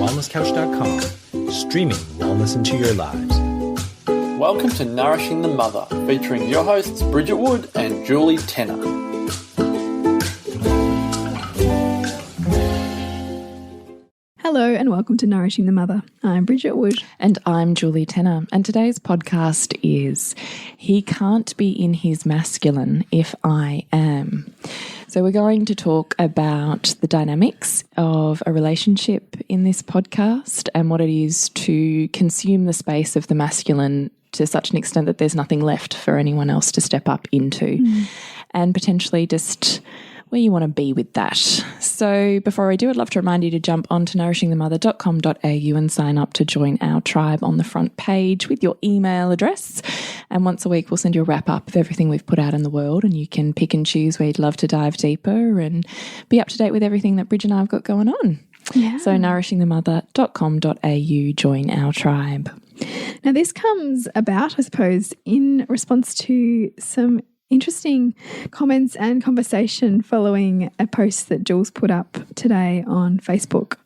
wellnesscouch.com, streaming wellness into your lives. Welcome to Nourishing the Mother, featuring your hosts Bridget Wood and Julie Tenner. Hello and welcome to Nourishing the Mother. I'm Bridget Wood. And I'm Julie Tenner. And today's podcast is He Can't Be in His Masculine If I Am. So we're going to talk about the dynamics of a relationship in this podcast and what it is to consume the space of the masculine to such an extent that there's nothing left for anyone else to step up into, and potentially just where you want to be with that. So before I do, I'd love to remind you to jump onto nourishingthemother.com.au and sign up to join our tribe on the front page with your email address. And once a week, we'll send you a wrap up of everything we've put out in the world, and you can pick and choose where you'd love to dive deeper and be up to date with everything that Bridget and I have got going on. Yeah. So nourishingthemother.com.au, join our tribe. Now this comes about, I suppose, in response to some interesting comments and conversation following a post that Jules put up today on Facebook.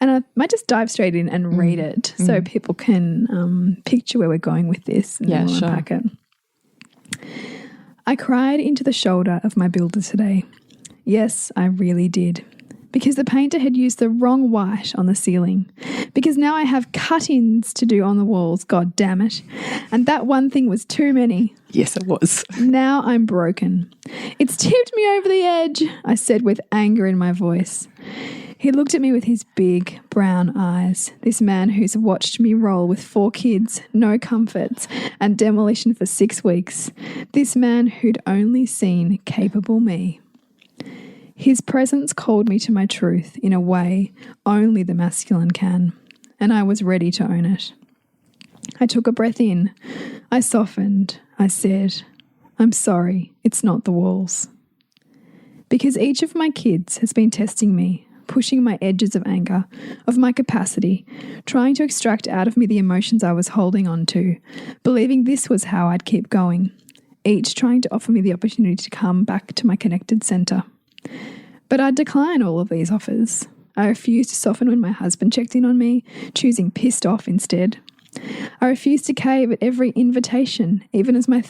And I might just dive straight in and read it so people can picture where we're going with this and then we'll unpack it. I cried into the shoulder of my builder today. Yes, I really did. Because the painter had used the wrong white on the ceiling. Because now I have cut-ins to do on the walls, god damn it. And that one thing was too many. Yes, it was. Now I'm broken. It's tipped me over the edge, I said with anger in my voice. He looked at me with his big brown eyes, this man who's watched me roll with 4 kids, no comforts, and demolition for 6 weeks. This man who'd only seen capable me. His presence called me to my truth in a way only the masculine can, and I was ready to own it. I took a breath in. I softened. I said, I'm sorry, it's not the walls. Because each of my kids has been testing me, pushing my edges of anger, of my capacity, trying to extract out of me the emotions I was holding on to, believing this was how I'd keep going, each trying to offer me the opportunity to come back to my connected centre. But I'd decline all of these offers. I refused to soften when my husband checked in on me, choosing pissed off instead. I refused to cave at every invitation, even as my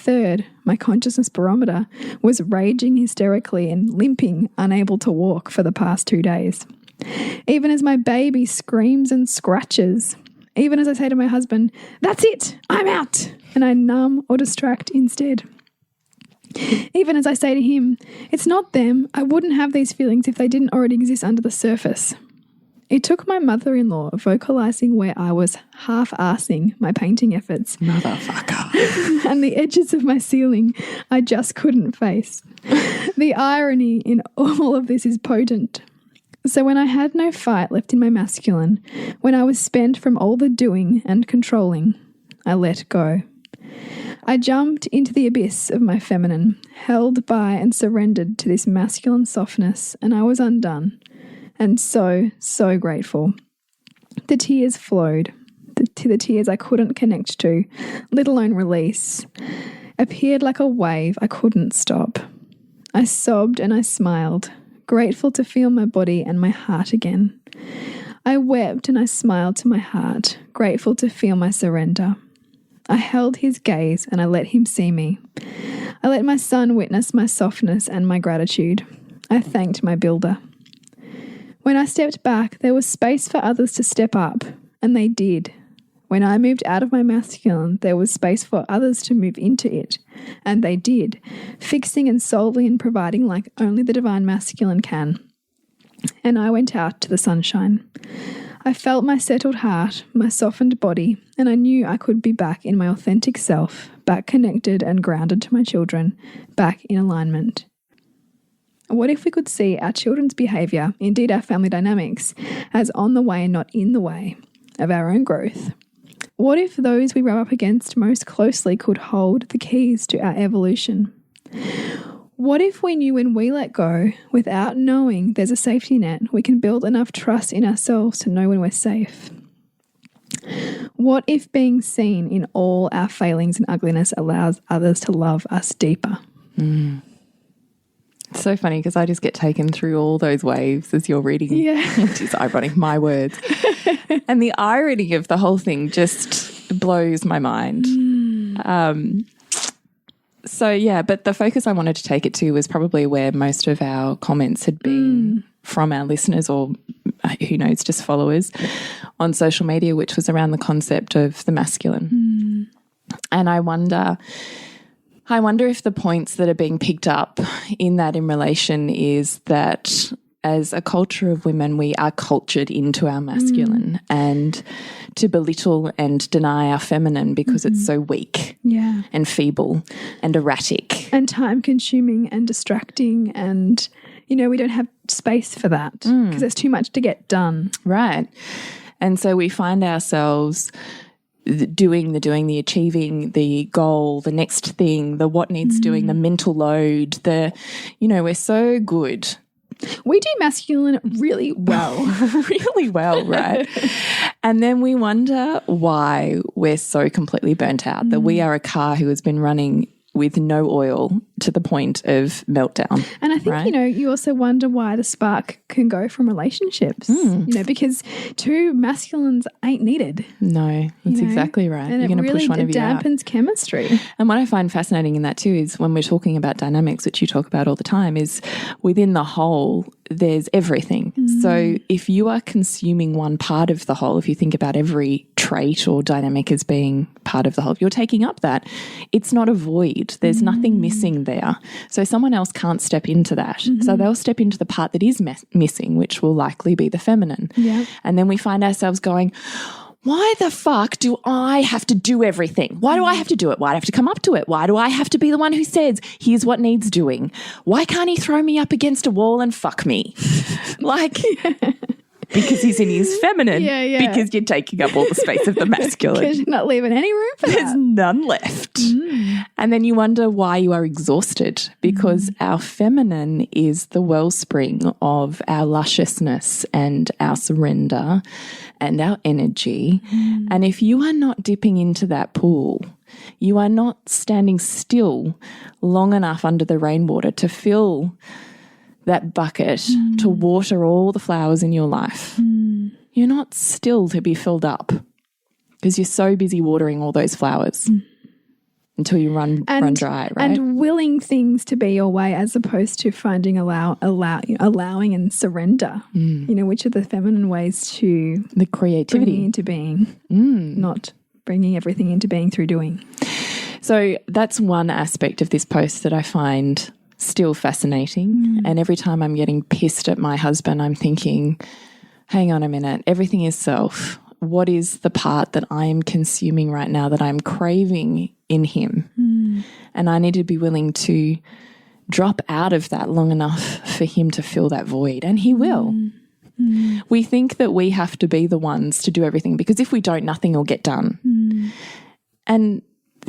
consciousness barometer, was raging hysterically and limping, unable to walk for the past 2 days. Even as my baby screams and scratches. Even as I say to my husband, that's it, I'm out, and I numb or distract instead. Even as I say to him, it's not them, I wouldn't have these feelings if they didn't already exist under the surface. It took my mother-in-law vocalising where I was half-arsing my painting efforts. Motherfucker. And the edges of my ceiling I just couldn't face. The irony in all of this is potent. So when I had no fight left in my masculine, when I was spent from all the doing and controlling, I let go. I jumped into the abyss of my feminine, held by and surrendered to this masculine softness, and I was undone. And so grateful. The tears flowed, the tears I couldn't connect to, let alone release, appeared like a wave I couldn't stop. I sobbed and I smiled, grateful to feel my body and my heart again. I wept and I smiled to my heart, grateful to feel my surrender. I held his gaze and I let him see me. I let my son witness my softness and my gratitude. I thanked my builder. When I stepped back, there was space for others to step up, and they did. When I moved out of my masculine, there was space for others to move into it, and they did, fixing and solving and providing like only the divine masculine can. And I went out to the sunshine. I felt my settled heart, my softened body, and I knew I could be back in my authentic self, back connected and grounded to my children, back in alignment. What if we could see our children's behaviour, indeed our family dynamics, as on the way and not in the way of our own growth? What if those we rub up against most closely could hold the keys to our evolution? What if we knew when we let go, without knowing there's a safety net, we can build enough trust in ourselves to know when we're safe? What if being seen in all our failings and ugliness allows others to love us deeper? It's so funny because I just get taken through all those waves as you're reading. Yeah. It is ironic, my words. And the irony of the whole thing just blows my mind. So, yeah, but the focus I wanted to take it to was probably where most of our comments had been from our listeners, or who knows, just followers on social media, which was around the concept of the masculine. And I wonder if the points that are being picked up in that in relation is that as a culture of women, we are cultured into our masculine and to belittle and deny our feminine because it's so weak and feeble and erratic. And time consuming and distracting, and, you know, we don't have space for that because there's too much to get done. Right. And so we find ourselves doing, the achieving, the goal, the next thing, the what needs doing, the mental load, we're so good. We do masculine really well. Really well, right? And then we wonder why we're so completely burnt out, that we are a car who has been running with no oil to the point of meltdown. And I think, you know, you also wonder why the spark can go from relationships, you know, because two masculines ain't needed. No, that's exactly right. And you're going to really push one of you out. It dampens chemistry. And what I find fascinating in that too is when we're talking about dynamics, which you talk about all the time, is within the whole, there's everything. So if you are consuming one part of the whole, if you think about every trait or dynamic as being part of the whole, if you're taking up that, it's not a void. There's nothing missing there. So someone else can't step into that. So they'll step into the part that is missing, which will likely be the feminine. Yeah. And then we find ourselves going, why the fuck do I have to do everything? Why do I have to do it? Why do I have to come up to it? Why do I have to be the one who says, here's what needs doing? Why can't he throw me up against a wall and fuck me? Because he's in his feminine. Because you're taking up all the space of the masculine. Because you're not leaving any room for There's none left. And then you wonder why you are exhausted, because our feminine is the wellspring of our lusciousness and our surrender and our energy. And if you are not dipping into that pool, you are not standing still long enough under the rainwater to fill that bucket to water all the flowers in your life. You're not still to be filled up because you're so busy watering all those flowers until you run dry, right? And willing things to be your way as opposed to finding allowing and surrender, you know, which are the feminine ways to the creativity bring into being, not bringing everything into being through doing. So that's one aspect of this post that I find still fascinating. And every time I'm getting pissed at my husband, I'm thinking, hang on a minute, everything is self. What is the part that I am consuming right now that I'm craving in him? And I need to be willing to drop out of that long enough for him to fill that void. And he will. We think that we have to be the ones to do everything because if we don't, nothing will get done. And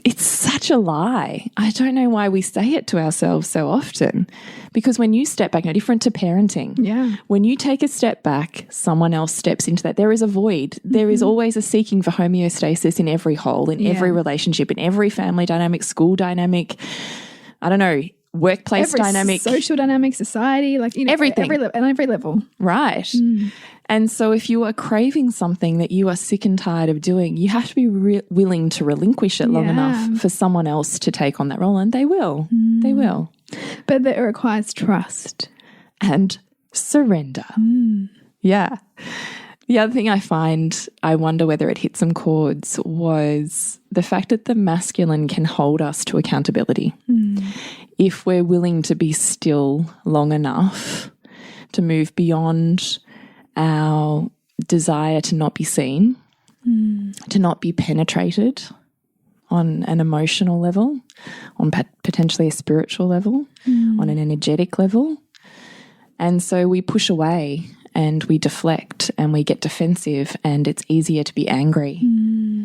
it's such a lie. I don't know why we say it to ourselves so often, because when you step back, no different to parenting. When you take a step back, someone else steps into that. There is a void. There is always a seeking for homeostasis in every whole, in every relationship, in every family dynamic, school dynamic, I don't know, workplace dynamic, social dynamic, society, like, you know, everything. Every level. Right. And so if you are craving something that you are sick and tired of doing, you have to be willing to relinquish it long enough for someone else to take on that role. And they will. They will. But that requires trust. And surrender. Yeah. The other thing I wonder whether it hit some chords, was the fact that the masculine can hold us to accountability. If we're willing to be still long enough to move beyond our desire to not be seen, to not be penetrated on an emotional level, on potentially a spiritual level, on an energetic level. And so we push away and we deflect and we get defensive, and it's easier to be angry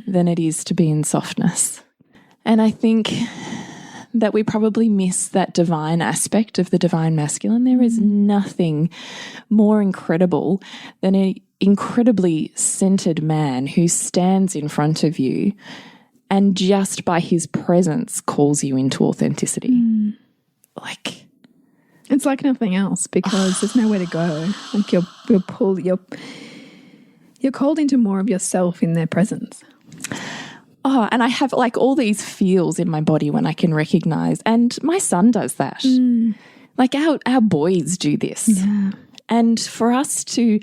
than it is to be in softness. And I think that we probably miss that divine aspect of the divine masculine. There is nothing more incredible than an incredibly centered man who stands in front of you and just by his presence calls you into authenticity. Like, It's like nothing else because there's nowhere to go. Like you're called into more of yourself in their presence. Oh, and I have like all these feels in my body when I can recognize, and my son does that. Like our boys do this. Yeah. And for us to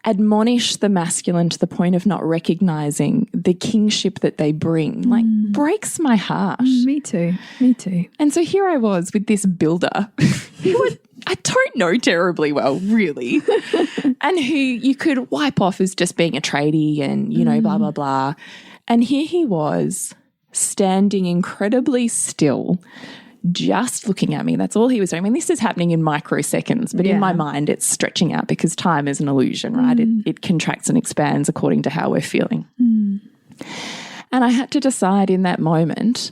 admonish the masculine to the point of not recognizing the kingship that they bring, like breaks my heart. Me too. Me too. And so here I was with this builder who I don't know terribly well, really, and who you could wipe off as just being a tradie and, you know, blah, blah, blah. And here he was standing incredibly still, just looking at me. That's all he was doing. I mean, this is happening in microseconds, but in my mind, it's stretching out because time is an illusion, right? It contracts and expands according to how we're feeling. And I had to decide in that moment,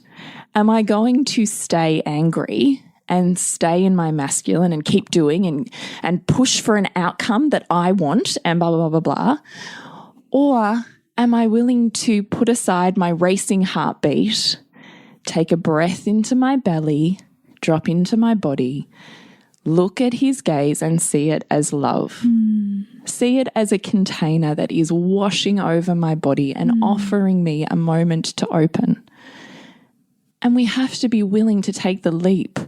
am I going to stay angry and stay in my masculine and keep doing and push for an outcome that I want and blah, blah, blah, blah, blah? Or am I willing to put aside my racing heartbeat, take a breath into my belly, drop into my body, look at his gaze and see it as love. See it as a container that is washing over my body and offering me a moment to open. And we have to be willing to take the leap.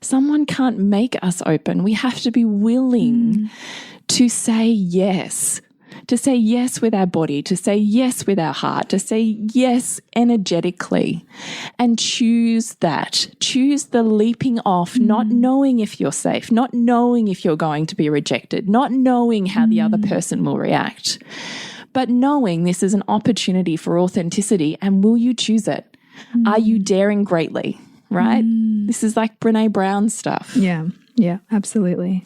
Someone can't make us open. We have to be willing to say yes. To say yes with our body, to say yes with our heart, to say yes energetically, and choose that. Choose the leaping off, not knowing if you're safe, not knowing if you're going to be rejected, not knowing how the other person will react, but knowing this is an opportunity for authenticity, and will you choose it? Are you daring greatly, right? This is like Brene Brown stuff. Yeah, yeah, absolutely.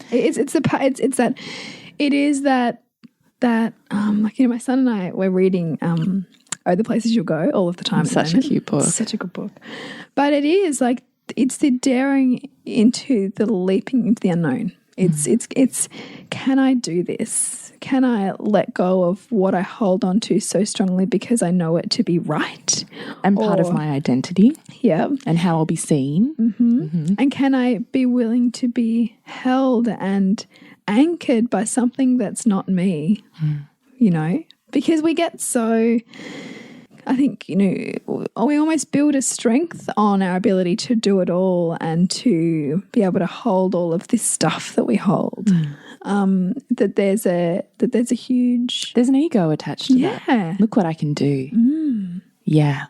Like, you know, my son and I were reading Oh, the Places You'll Go all of the time. Such a cute book. Such a good book. But it is like, it's the daring into the leaping into the unknown. It's can I do this? Can I let go of what I hold on to so strongly because I know it to be right? And part of my identity. Yeah. And how I'll be seen. And can I be willing to be held and anchored by something that's not me, you know? Because we get so, I think, you know, we almost build a strength on our ability to do it all and to be able to hold all of this stuff that we hold. That there's a huge... There's an ego attached to that. Yeah. Look what I can do. Yeah.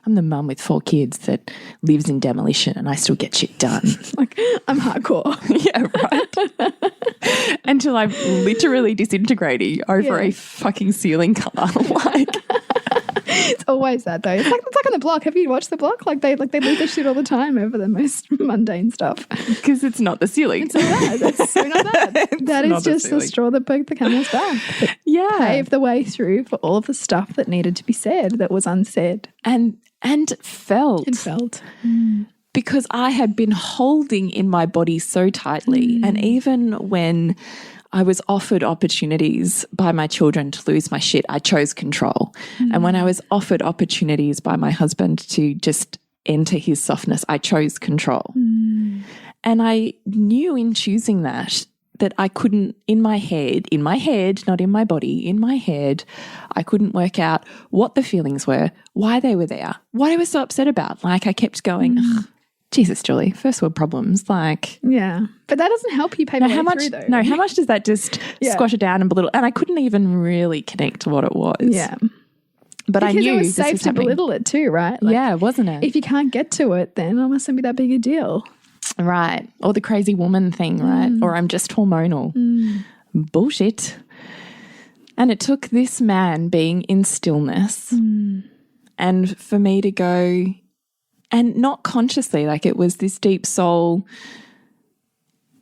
I'm the mum with 4 kids that lives in demolition and I still get shit done. Like, I'm hardcore. Yeah, right. Until I'm literally disintegrating over a fucking ceiling car. Like, it's always that though. It's like on The Block. Have you watched The Block? Like they leave their shit all the time over the most mundane stuff. Because it's not the ceiling. It's not that. That's so not that. That is just the straw that broke the camel's back. Yeah. Paved the way through for all of the stuff that needed to be said that was unsaid. And felt. And felt. Because I had been holding in my body so tightly. And even when I was offered opportunities by my children to lose my shit, I chose control. And when I was offered opportunities by my husband to just enter his softness, I chose control. And I knew in choosing that I couldn't, in my head, not in my body, in my head, I couldn't work out what the feelings were, why they were there, what I was so upset about. Like I kept going, Jesus, Julie, first world problems, like. Yeah. But that doesn't help you pay my way through though. No, how much does that just squash it down and belittle? And I couldn't even really connect to what it was. Yeah. But I knew it was safe to belittle it too, right? Like, yeah, wasn't it? If you can't get to it, then it mustn't be that big a deal. Right. Or the crazy woman thing, right? Or I'm just hormonal. Bullshit. And it took this man being in stillness and for me to go, and not consciously, like it was this deep soul,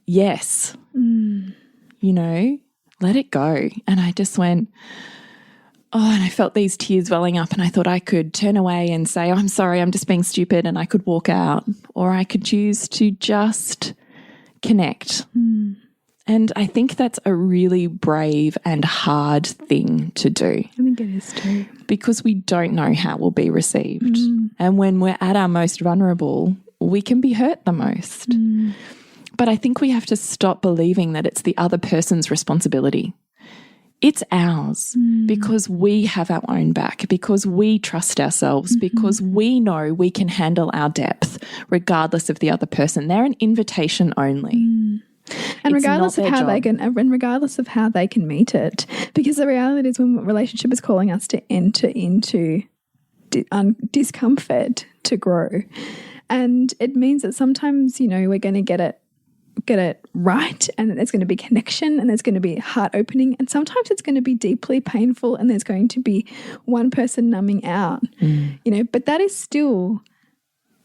yes, you know, let it go. And I just went, oh, and I felt these tears welling up and I thought I could turn away and say, oh, I'm sorry, I'm just being stupid, and I could walk out, or I could choose to just connect. And I think that's a really brave and hard thing to do. I think it is too. Because we don't know how we'll be received. And when we're at our most vulnerable, we can be hurt the most. But I think we have to stop believing that it's the other person's responsibility. It's ours because we have our own back, because we trust ourselves, because we know we can handle our depth regardless of the other person. They're an invitation only. And regardless of how they can, and regardless of how they can meet it, because the reality is when a relationship is calling us to enter into discomfort to grow, and it means that sometimes, you know, we're going to get it right, and there's going to be connection, and there's going to be heart opening, and sometimes it's going to be deeply painful, and there's going to be one person numbing out, you know, but that is still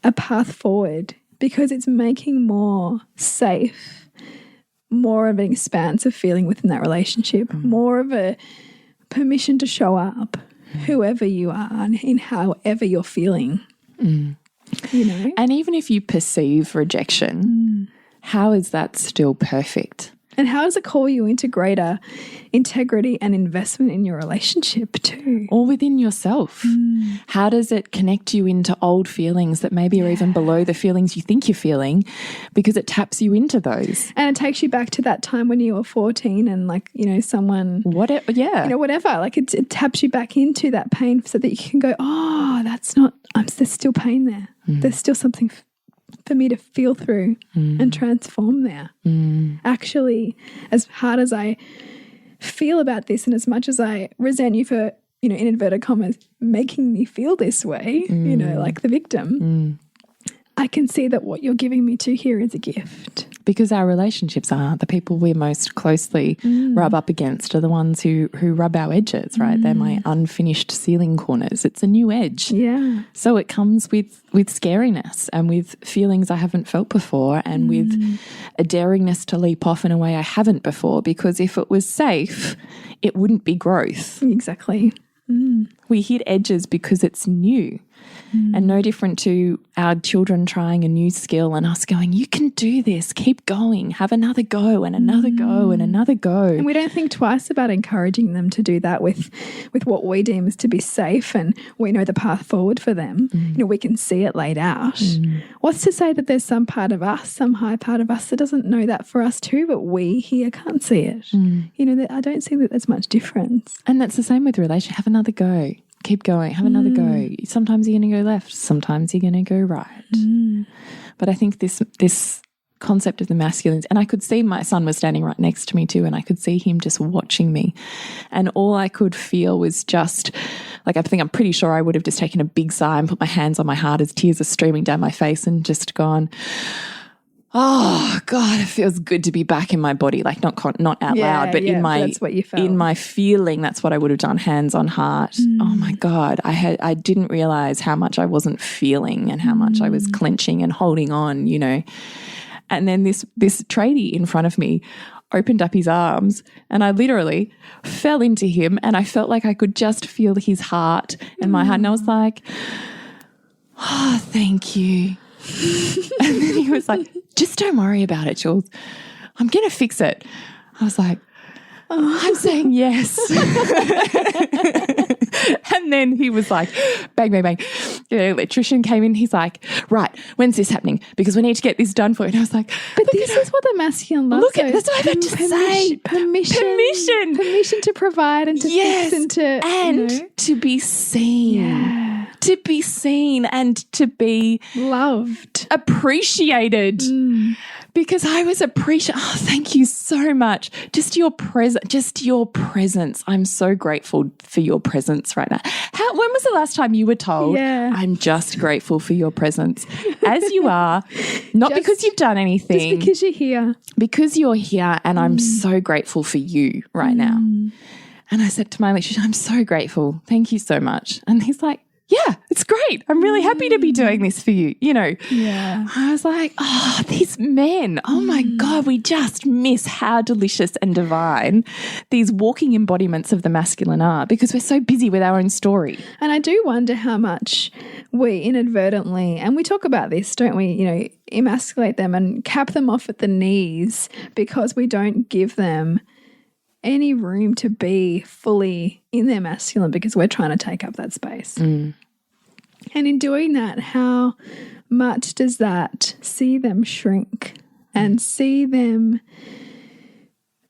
a path forward because it's making more safe, more of an expansive feeling within that relationship, more of a permission to show up, whoever you are and in however you're feeling, you know. And even if you perceive rejection, how is that still perfect? And how does it call you into greater integrity and investment in your relationship too? Or within yourself? How does it connect you into old feelings that maybe are even below the feelings you think you're feeling, because it taps you into those? And it takes you back to that time when you were 14 and, like, you know, someone... Whatever, yeah. You know, whatever. Like it taps you back into that pain so that you can go, oh, that's not... there's still pain there. There's still something... for me to feel through and transform there. Actually, as hard as I feel about this and as much as I resent you for, you know, in inverted commas, making me feel this way, you know, like the victim, I can see that what you're giving me to here is a gift. Because our relationships are the people we most closely rub up against are the ones who rub our edges, right? They're my unfinished ceiling corners. It's a new edge. Yeah. So it comes with scariness and with feelings I haven't felt before and with a daringness to leap off in a way I haven't before, because if it was safe, it wouldn't be growth. Exactly. We hit edges because it's new. And no different to our children trying a new skill and us going, you can do this, keep going, have another go and another go and another go. And we don't think twice about encouraging them to do that with what we deem as to be safe, and we know the path forward for them. You know, we can see it laid out. What's to say that there's some part of us, some high part of us that doesn't know that for us too, but we here can't see it. You know, I don't see that there's much difference. And that's the same with relationship. Have another go. Keep going, have another go. Sometimes you're going to go left, sometimes you're going to go right. But I think this concept of the masculines, and I could see my son was standing right next to me too, and I could see him just watching me. And all I could feel was just, like, I'm pretty sure I would have just taken a big sigh and put my hands on my heart as tears are streaming down my face and just gone, oh God, it feels good to be back in my body. Like not out loud, but that's what you felt. In my feeling, that's what I would have done. Hands on heart. Oh my God, I didn't realize how much I wasn't feeling and how much I was clenching and holding on, you know. And then this tradie in front of me opened up his arms and I literally fell into him, and I felt like I could just feel his heart and my heart, and I was like, oh, thank you. And then he was like, just don't worry about it, Jules. I'm going to fix it. I was like, oh, I'm saying yes. And then he was like, bang, bang, bang. The electrician came in. He's like, right, when's this happening? Because we need to get this done for you. And I was like, but this is what the masculine loves. Look at, that's what I had to say. Permission to provide and to fix and to, and you know, to be seen. Yeah. To be seen and to be loved, appreciated, because I was appreciated. Oh, thank you so much. Just your presence. I'm so grateful for your presence right now. When was the last time you were told, I'm just grateful for your presence as you are, not because you've done anything. Just because you're here. Because you're here, and I'm so grateful for you right now. And I said to my electrician, I'm so grateful. Thank you so much. And he's like, yeah, it's great. I'm really happy to be doing this for you, you know. Yeah. I was like, oh, these men, oh my God, we just miss how delicious and divine these walking embodiments of the masculine are, because we're so busy with our own story. And I do wonder how much we inadvertently, and we talk about this, don't we, you know, emasculate them and cap them off at the knees because we don't give them any room to be fully in their masculine because we're trying to take up that space. And in doing that, how much does that see them shrink and see them,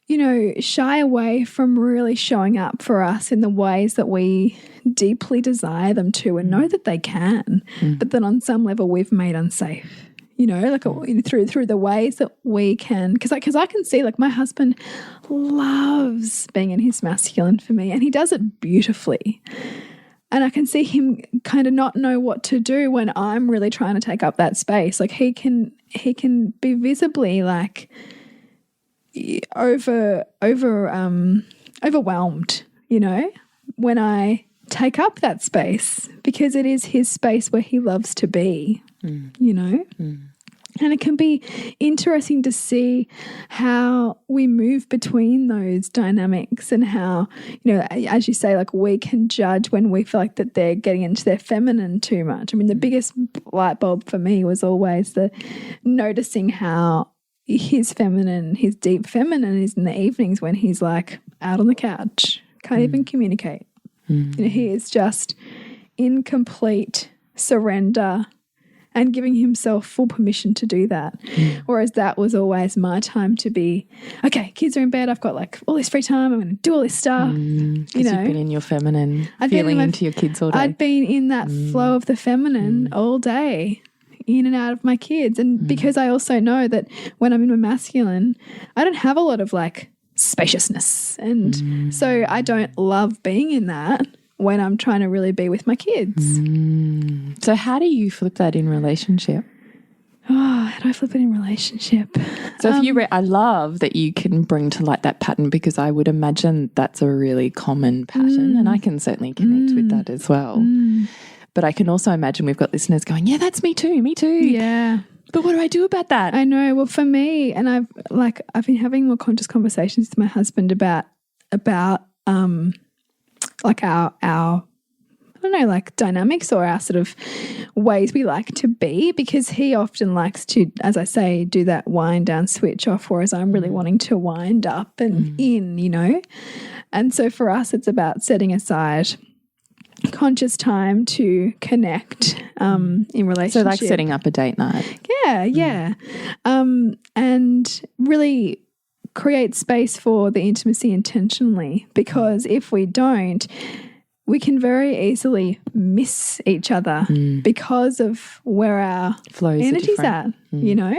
you know, shy away from really showing up for us in the ways that we deeply desire them to and know that they can, but that on some level we've made unsafe. You know, like through the ways that we can, because I can see, like, my husband loves being in his masculine for me, and he does it beautifully. And I can see him kind of not know what to do when I'm really trying to take up that space. Like he can be visibly like overwhelmed, you know, when I take up that space, because it is his space where he loves to be, you know. And it can be interesting to see how we move between those dynamics, and how, you know, as you say, like, we can judge when we feel like that they're getting into their feminine too much. I mean, the biggest light bulb for me was always the noticing how his deep feminine is in the evenings when he's like out on the couch, can't even communicate. You know, he is just in complete surrender and giving himself full permission to do that. Whereas that was always my time to be, okay, kids are in bed, I've got like all this free time, I'm going to do all this stuff. You know, you've been in your feminine, feeling into your kids all day. I'd been in that flow of the feminine all day, in and out of my kids. And because I also know that when I'm in my masculine, I don't have a lot of like spaciousness. And so I don't love being in that when I'm trying to really be with my kids. So how do you flip that in relationship? Oh, how do I flip it in relationship? So if you I love that you can bring to light that pattern, because I would imagine that's a really common pattern, and I can certainly connect with that as well. But I can also imagine we've got listeners going, yeah, that's me too. Yeah. But what do I do about that? I know. Well, for me, and I've been having more conscious conversations with my husband about like our I don't know, like dynamics, or our sort of ways we like to be, because he often likes to, as I say, do that wind down, switch off, whereas I'm really wanting to wind up and in, you know. And so for us, it's about setting aside conscious time to connect in relationship. So like setting up a date night. Yeah. And really create space for the intimacy intentionally, because if we don't, we can very easily miss each other because of where our flows energy's at, you know?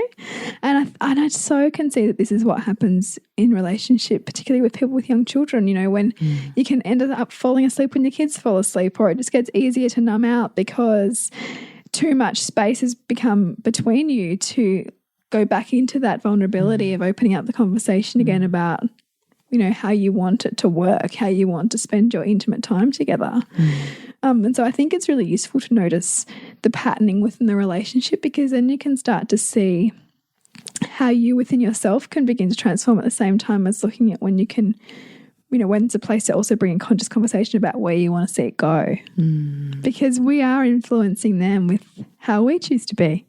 And I so can see that this is what happens in relationship, particularly with people with young children, you know, when you can end up falling asleep when your kids fall asleep, or it just gets easier to numb out because too much space has become between you to go back into that vulnerability of opening up the conversation again about, you know, how you want it to work, how you want to spend your intimate time together. And so I think it's really useful to notice the patterning within the relationship, because then you can start to see how you within yourself can begin to transform at the same time as looking at when you can, you know, when it's a place to also bring in conscious conversation about where you want to see it go. Because we are influencing them with how we choose to be.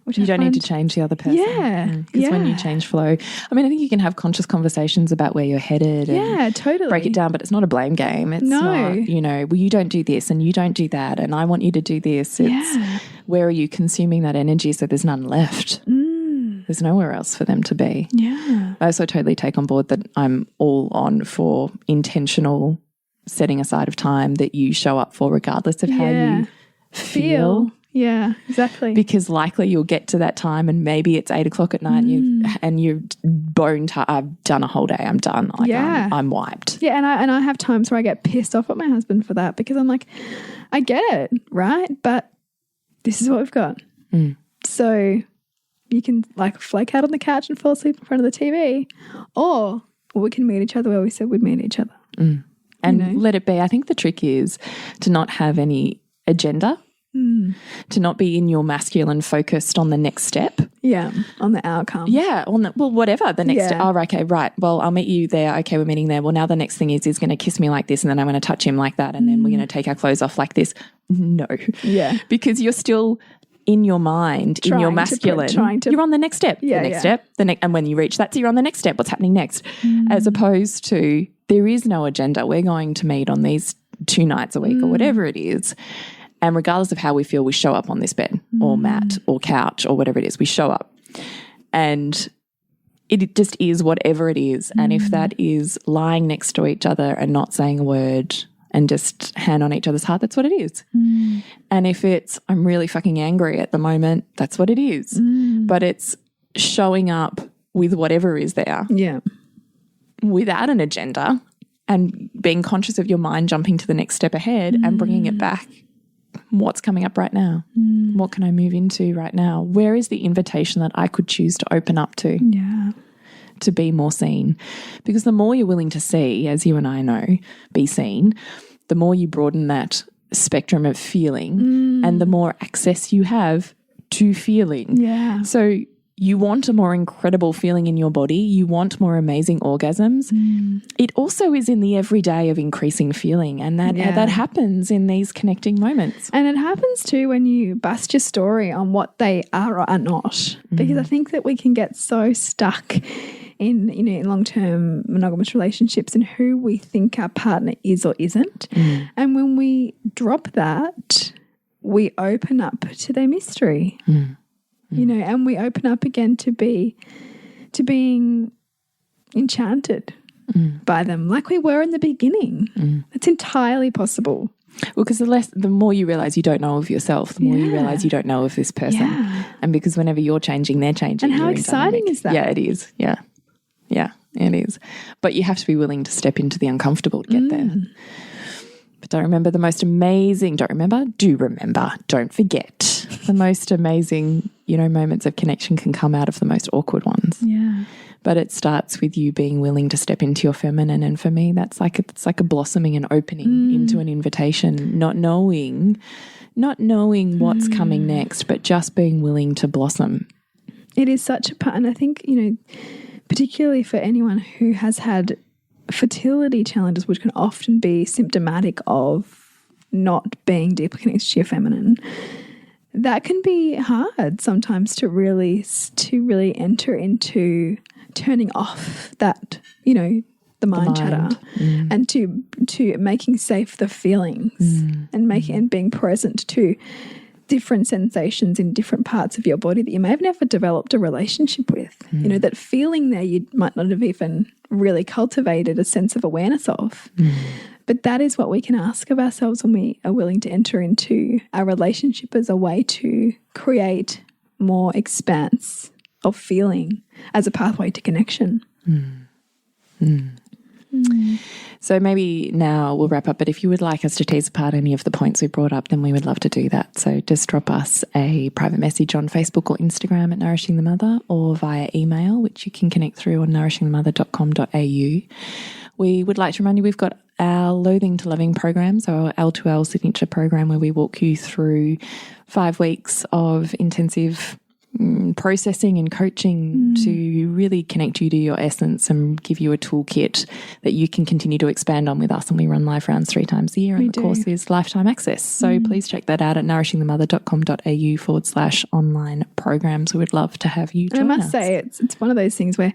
Which you don't need to change the other person. Yeah. Because when you change flow, I mean, I think you can have conscious conversations about where you're headed. Yeah, totally. Break it down, but it's not a blame game. It's not, you know, well, you don't do this and you don't do that and I want you to do this. It's where are you consuming that energy so there's none left? There's nowhere else for them to be. Yeah. I also totally take on board that I'm all on for intentional setting aside of time that you show up for, regardless of how you feel. Yeah, exactly. Because likely you'll get to that time and maybe it's 8 o'clock at night and you're bone tired. I've done a whole day. I'm done. Like I'm wiped. Yeah, and I have times where I get pissed off at my husband for that, because I'm like, I get it, right? But this is what we've got. So you can like flake out on the couch and fall asleep in front of the TV, or we can meet each other where we said we'd meet each other. And you know? Let it be. I think the trick is to not have any agenda. To not be in your masculine focused on the next step. Yeah, on the outcome. Yeah, whatever the next step. Oh, okay, right. Well, I'll meet you there. Okay, we're meeting there. Well, now the next thing is he's going to kiss me like this, and then I'm going to touch him like that, and then we're going to take our clothes off like this. No. Yeah. Because you're still in your mind, in your masculine. You're on the next step. Yeah, the next step. And when you reach that, so you're on the next step. What's happening next? As opposed to there is no agenda. We're going to meet on these 2 nights a week or whatever it is. And regardless of how we feel, we show up on this bed or mat or couch or whatever it is, we show up. And it just is whatever it is. And if that is lying next to each other and not saying a word and just hand on each other's heart, that's what it is. And if it's, I'm really fucking angry at the moment, that's what it is. But it's showing up with whatever is there. Yeah. Without an agenda and being conscious of your mind jumping to the next step ahead and bringing it back. What's coming up right now? What can I move into right now? Where is the invitation that I could choose to open up to? Yeah. To be more seen. Because the more you're willing to see, as you and I know, be seen, the more you broaden that spectrum of feeling and the more access you have to feeling. Yeah. So you want a more incredible feeling in your body. You want more amazing orgasms. It also is in the everyday of increasing feeling, and that happens in these connecting moments. And it happens too when you bust your story on what they are or are not. Because I think that we can get so stuck in, you know, in long-term monogamous relationships and who we think our partner is or isn't. And when we drop that, we open up to their mystery. You know, and we open up again to being enchanted by them like we were in the beginning. It's entirely possible. Well, because the more you realize you don't know of yourself, the more you realize you don't know of this person. And because whenever you're changing, they're changing. And how exciting is that? Yeah, it is. Yeah. Yeah, it is. But you have to be willing to step into the uncomfortable to get there. But do remember, don't forget. The most amazing, you know, moments of connection can come out of the most awkward ones. Yeah. But it starts with you being willing to step into your feminine. And for me, it's like a blossoming and opening into an invitation, not knowing what's coming next, but just being willing to blossom. It is such a part. And I think, you know, particularly for anyone who has had fertility challenges, which can often be symptomatic of not being deeply connected to your feminine, that can be hard sometimes to really enter into turning off that, you know, the mind chatter and to making safe the feelings and being present to different sensations in different parts of your body that you may have never developed a relationship with. You know, that feeling there you might not have even really cultivated a sense of awareness of. But that is what we can ask of ourselves when we are willing to enter into our relationship as a way to create more expanse of feeling as a pathway to connection. So maybe now we'll wrap up, but if you would like us to tease apart any of the points we brought up, then we would love to do that. So just drop us a private message on Facebook or Instagram at Nourishing the Mother, or via email, which you can connect through on nourishingthemother.com.au. We would like to remind you we've got our Loathing to Loving program, so our L2L signature program, where we walk you through 5 weeks of intensive processing and coaching to really connect you to your essence and give you a toolkit that you can continue to expand on with us. And we run live rounds 3 times a year, and the course is lifetime access. So please check that out at nourishingthemother.com.au/online programs. We would love to have you join us. I must say it's one of those things where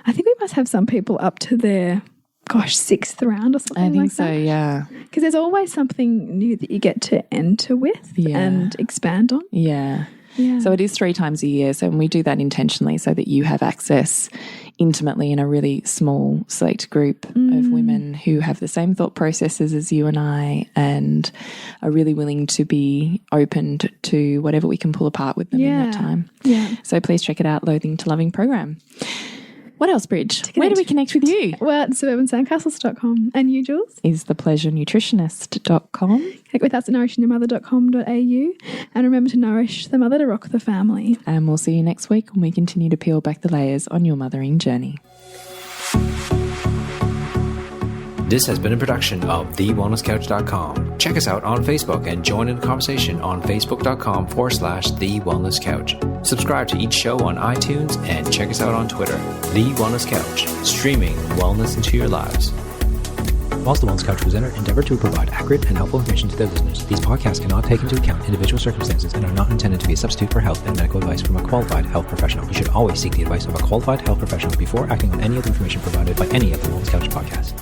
I think we must have some people up to their 6th round or something like that. I think so, yeah. Because there's always something new that you get to enter with and expand on. Yeah. So it is 3 times a year. So we do that intentionally so that you have access intimately in a really small select group of women who have the same thought processes as you and I, and are really willing to be opened to whatever we can pull apart with them in that time. Yeah. So please check it out, Loathing to Loving program. What else, Bridge? Where do we connect with you? Well, at suburbansandcastles.com. And you, Jules? Is thepleasurenutritionist.com. Connect with us at nourishingthemother.com.au. And remember to nourish the mother to rock the family. And we'll see you next week when we continue to peel back the layers on your mothering journey. This has been a production of TheWellnessCouch.com. Check us out on Facebook and join in the conversation on Facebook.com/TheWellnessCouch. Subscribe to each show on iTunes and check us out on Twitter. The Wellness Couch, streaming wellness into your lives. Whilst the Wellness Couch presenter endeavor to provide accurate and helpful information to their listeners, these podcasts cannot take into account individual circumstances and are not intended to be a substitute for health and medical advice from a qualified health professional. You should always seek the advice of a qualified health professional before acting on any of the information provided by any of the Wellness Couch podcasts.